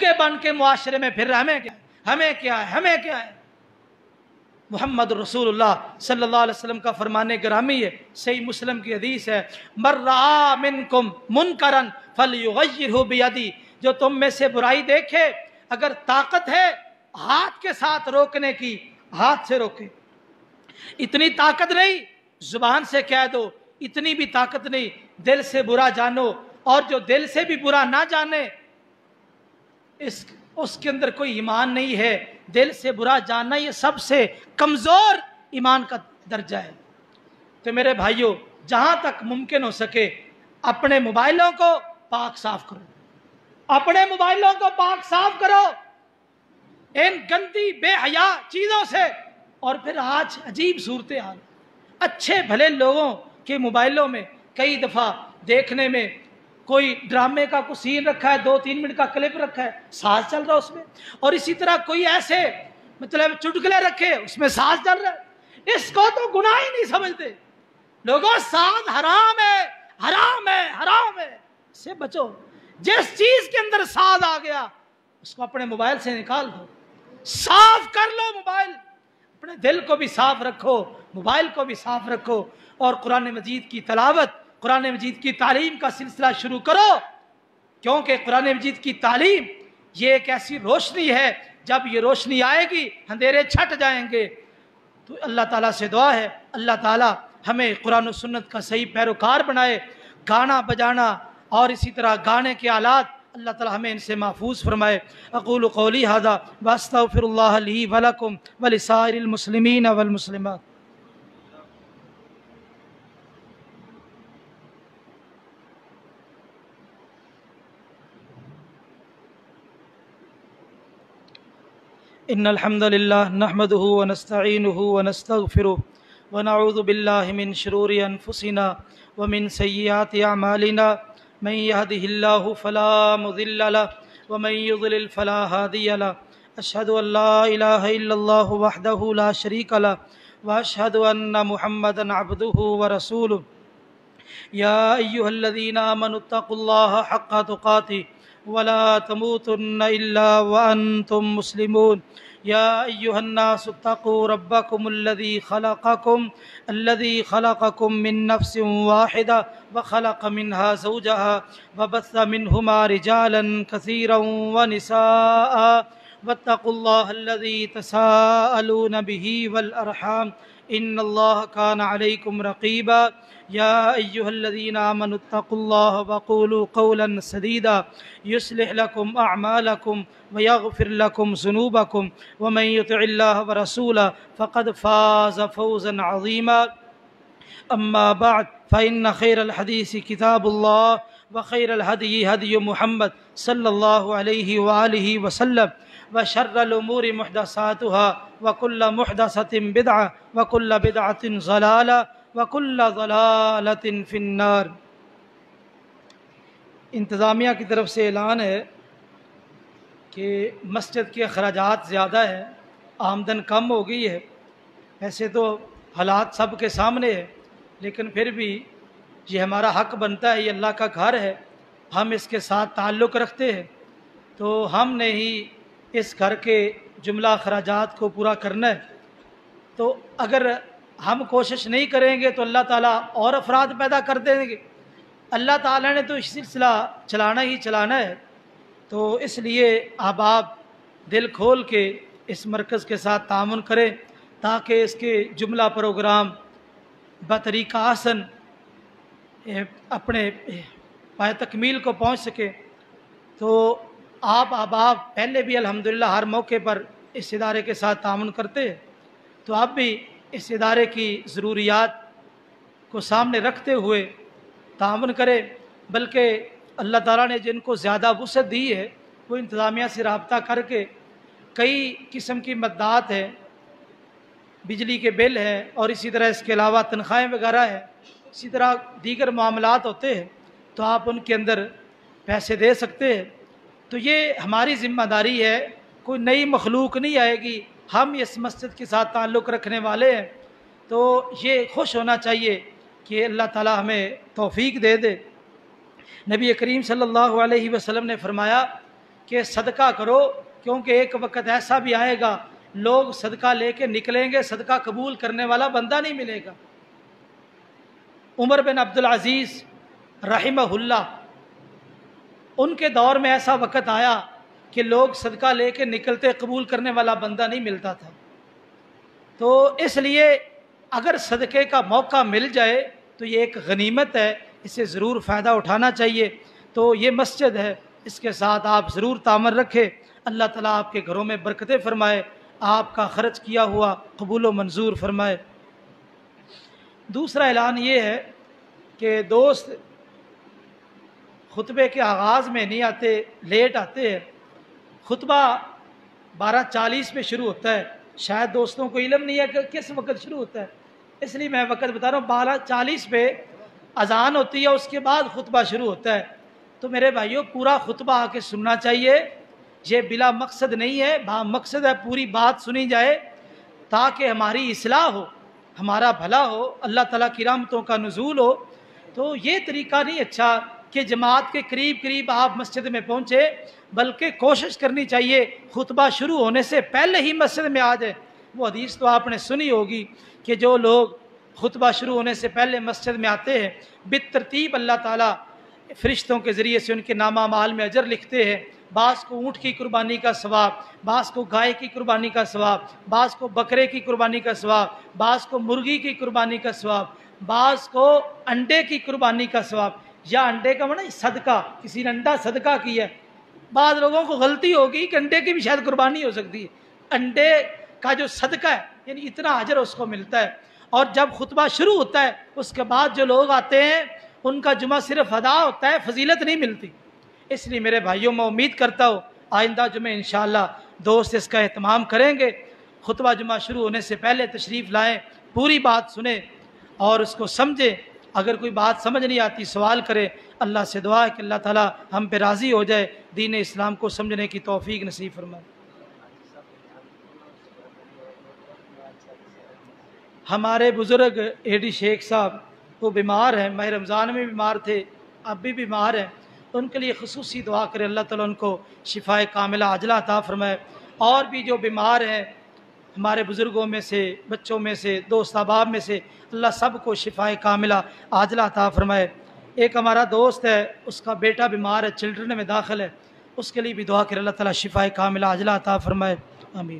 بھوکے بن کے معاشرے میں پھر ہمیں کیا ہے، ہمیں کیا ہے، ہمیں کیا ہے۔ محمد رسول اللہ صلی اللہ علیہ وسلم کا فرمان گرامی ہے، صحیح مسلم کی حدیث ہے، من رعا منکم منکرا فلیغیرہ بیدی، جو تم میں سے برائی دیکھے اگر طاقت ہے ہاتھ کے ساتھ روکنے کی، ہاتھ سے روکے۔ اتنی طاقت نہیں زبان سے کہہ دو، اتنی بھی طاقت نہیں دل سے برا جانو، اور جو دل سے بھی برا نہ جانے اس کے اندر کوئی ایمان نہیں ہے۔ دل سے برا جاننا یہ سب سے کمزور ایمان کا درجہ ہے۔ تو میرے بھائیوں، جہاں تک ممکن ہو سکے اپنے موبائلوں کو پاک صاف کرو، اپنے موبائلوں کو پاک صاف کرو ان گندی بے حیا چیزوں سے۔ اور پھر آج عجیب صورتحال، اچھے بھلے لوگوں کے موبائلوں میں کئی دفعہ دیکھنے میں کوئی ڈرامے کا کوئی سین رکھا ہے، 2-3 منٹ کا کلپ رکھا ہے، ساز چل رہا ہے اس میں، اور اسی طرح کوئی ایسے مطلب چٹکلے رکھے اس میں ساز چل رہا ہے۔ اس کو تو گناہ ہی نہیں سمجھتے لوگوں، ساز حرام ہے، حرام ہے، حرام ہے، اس سے بچو۔ جس چیز کے اندر ساز آ گیا اس کو اپنے موبائل سے نکال دو، صاف کر لو موبائل، اپنے دل کو بھی صاف رکھو، موبائل کو بھی صاف رکھو، اور قرآن مجید کی تلاوت، قرآن مجید کی تعلیم کا سلسلہ شروع کرو، کیونکہ قرآن مجید کی تعلیم یہ ایک ایسی روشنی ہے، جب یہ روشنی آئے گی اندھیرے چھٹ جائیں گے۔ تو اللہ تعالیٰ سے دعا ہے اللہ تعالیٰ ہمیں قرآن و سنت کا صحیح پیروکار بنائے۔ گانا بجانا اور اسی طرح گانے کے آلات اللہ تعالیٰ ہمیں ان سے محفوظ فرمائے۔ اقول قولی ھذا واستغفر اللہ لی ولکم ولسائر المسلمین والمسلمات۔ ان الحمد لله نحمده ونستعينه ونستغفره ونعوذ بالله من شرور انفسنا ومن سيئات اعمالنا، من يهده الله فلا مضل له ومن يضلل فلا هادي له، اشهد ان لا اله الا الله وحده لا شريك له واشهد ان محمدا عبده ورسوله۔ يا ايها الذين امنوا اتقوا الله حق تقاته ولا تموتن إلا وأنتم مسلمون۔ يا أيها الناس اتقوا ربكم الذي خلقكم من نفس واحدة وخلق منها زوجها وبث منهما رجالا كثيرا ونساء، واتقوا الله الذي تساءلون به والأرحام إن الله كان عليكم رقيبا۔ يا أيها الذين آمنوا اتقوا الله وقولوا قولا سديدا يصلح لكم أعمالكم ويغفر لكم ذنوبكم، ومن يطع الله ورسوله فقد فاز فوزا عظيما۔ أما بعد فإن خير الحديث كتاب الله وخير الهدي هدي محمد صلى الله عليه وآله وسلم، وشر الأمور محدثاتها وكل محدثة بدعة وكل بدعة ضلالة وَكُلَّ ضَلَالَةٍ فِي النَّارِ۔ انتظامیہ کی طرف سے اعلان ہے کہ مسجد کے اخراجات زیادہ ہیں، آمدن کم ہو گئی ہے۔ ایسے تو حالات سب کے سامنے ہے، لیکن پھر بھی یہ ہمارا حق بنتا ہے، یہ اللہ کا گھر ہے، ہم اس کے ساتھ تعلق رکھتے ہیں، تو ہم نے ہی اس گھر کے جملہ اخراجات کو پورا کرنا ہے۔ تو اگر ہم کوشش نہیں کریں گے تو اللہ تعالیٰ اور افراد پیدا کر دیں گے۔ اللہ تعالیٰ نے تو اس سلسلہ چلانا ہی چلانا ہے، تو اس لیے آپ دل کھول کے اس مرکز کے ساتھ تعاون کریں تاکہ اس کے جملہ پروگرام بطریقہ احسن اپنے پائے تکمیل کو پہنچ سکے۔ تو آپ پہلے بھی الحمدللہ ہر موقع پر اس ادارے کے ساتھ تعاون کرتے ہیں، تو آپ بھی اس ادارے کی ضروریات کو سامنے رکھتے ہوئے تعاون کرے۔ بلکہ اللہ تعالیٰ نے جن کو زیادہ وسعت دی ہے وہ انتظامیہ سے رابطہ کر کے کئی قسم کی مددات ہیں، بجلی کے بل ہیں، اور اسی طرح اس کے علاوہ تنخواہیں وغیرہ ہیں، اسی طرح دیگر معاملات ہوتے ہیں، تو آپ ان کے اندر پیسے دے سکتے ہیں۔ تو یہ ہماری ذمہ داری ہے، کوئی نئی مخلوق نہیں آئے گی، ہم اس مسجد کے ساتھ تعلق رکھنے والے ہیں، تو یہ خوش ہونا چاہیے کہ اللہ تعالیٰ ہمیں توفیق دے دے۔ نبی کریم صلی اللہ علیہ وسلم نے فرمایا کہ صدقہ کرو، کیونکہ ایک وقت ایسا بھی آئے گا لوگ صدقہ لے کے نکلیں گے، صدقہ قبول کرنے والا بندہ نہیں ملے گا۔ عمر بن عبدالعزیز رحمہ اللہ، ان کے دور میں ایسا وقت آیا کہ لوگ صدقہ لے کے نکلتے، قبول کرنے والا بندہ نہیں ملتا تھا۔ تو اس لیے اگر صدقے کا موقع مل جائے تو یہ ایک غنیمت ہے، اسے ضرور فائدہ اٹھانا چاہیے۔ تو یہ مسجد ہے، اس کے ساتھ آپ ضرور تعامل رکھیں۔ اللہ تعالیٰ آپ کے گھروں میں برکتیں فرمائے، آپ کا خرچ کیا ہوا قبول و منظور فرمائے۔ دوسرا اعلان یہ ہے کہ دوست خطبے کے آغاز میں نہیں آتے، لیٹ آتے ہیں۔ خطبہ 12:40 پہ شروع ہوتا ہے، شاید دوستوں کو علم نہیں ہے کہ کس وقت شروع ہوتا ہے، اس لیے میں وقت بتا رہا ہوں۔ 12:40 پہ اذان ہوتی ہے، اس کے بعد خطبہ شروع ہوتا ہے۔ تو میرے بھائیوں، پورا خطبہ آ کے سننا چاہیے، یہ بلا مقصد نہیں ہے، با مقصد ہے، پوری بات سنی جائے تاکہ ہماری اصلاح ہو، ہمارا بھلا ہو، اللہ تعالیٰ کی رحمتوں کا نزول ہو۔ تو یہ طریقہ نہیں اچھا کہ جماعت کے قریب قریب آپ مسجد میں پہنچے، بلکہ کوشش کرنی چاہیے خطبہ شروع ہونے سے پہلے ہی مسجد میں آ جائے۔ وہ حدیث تو آپ نے سنی ہوگی کہ جو لوگ خطبہ شروع ہونے سے پہلے مسجد میں آتے ہیں، بالترتیب اللہ تعالیٰ فرشتوں کے ذریعے سے ان کے نامہ اعمال میں اجر لکھتے ہیں۔ بعض کو اونٹ کی قربانی کا ثواب، بعض کو گائے کی قربانی کا ثواب، بعض کو بکرے کی قربانی کا ثواب، بعض کو مرغی کی قربانی کا ثواب، بعض کو انڈے کی قربانی کا ثواب، یا انڈے کا معنی صدقہ، کسی نے انڈا صدقہ کیا ہے۔ بعض لوگوں کو غلطی ہوگی کہ انڈے کی بھی شاید قربانی ہو سکتی ہے، انڈے کا جو صدقہ ہے یعنی اتنا اجر اس کو ملتا ہے۔ اور جب خطبہ شروع ہوتا ہے اس کے بعد جو لوگ آتے ہیں ان کا جمعہ صرف ادا ہوتا ہے، فضیلت نہیں ملتی۔ اس لیے میرے بھائیوں، میں امید کرتا ہوں آئندہ جمعہ انشاءاللہ دوست اس کا اہتمام کریں گے۔ خطبہ جمعہ شروع ہونے سے پہلے تشریف لائیں، پوری بات سنیں اور اس کو سمجھیں۔ اگر کوئی بات سمجھ نہیں آتی سوال کرے، اللہ سے دعا ہے کہ اللہ تعالیٰ ہم پہ راضی ہو جائے، دین اسلام کو سمجھنے کی توفیق نصیب فرمائے۔ ہمارے بزرگ اے ڈی شیخ صاحب وہ بیمار ہیں، ماہ رمضان میں بیمار تھے، اب بھی بیمار ہیں، ان کے لیے خصوصی دعا کرے، اللہ تعالیٰ ان کو شفائے کاملہ عاجلہ عطا فرمائے۔ اور بھی جو بیمار ہیں ہمارے بزرگوں میں سے، بچوں میں سے، دوست احباب میں سے، اللہ سب کو شفائے کاملہ عاجلہ عطا فرمائے۔ ایک ہمارا دوست ہے، اس کا بیٹا بیمار ہے، چلڈرن میں داخل ہے، اس کے لیے بھی دعا کرے، اللہ تعالیٰ شفائے کاملہ عاجلہ عطا فرمائے، آمین۔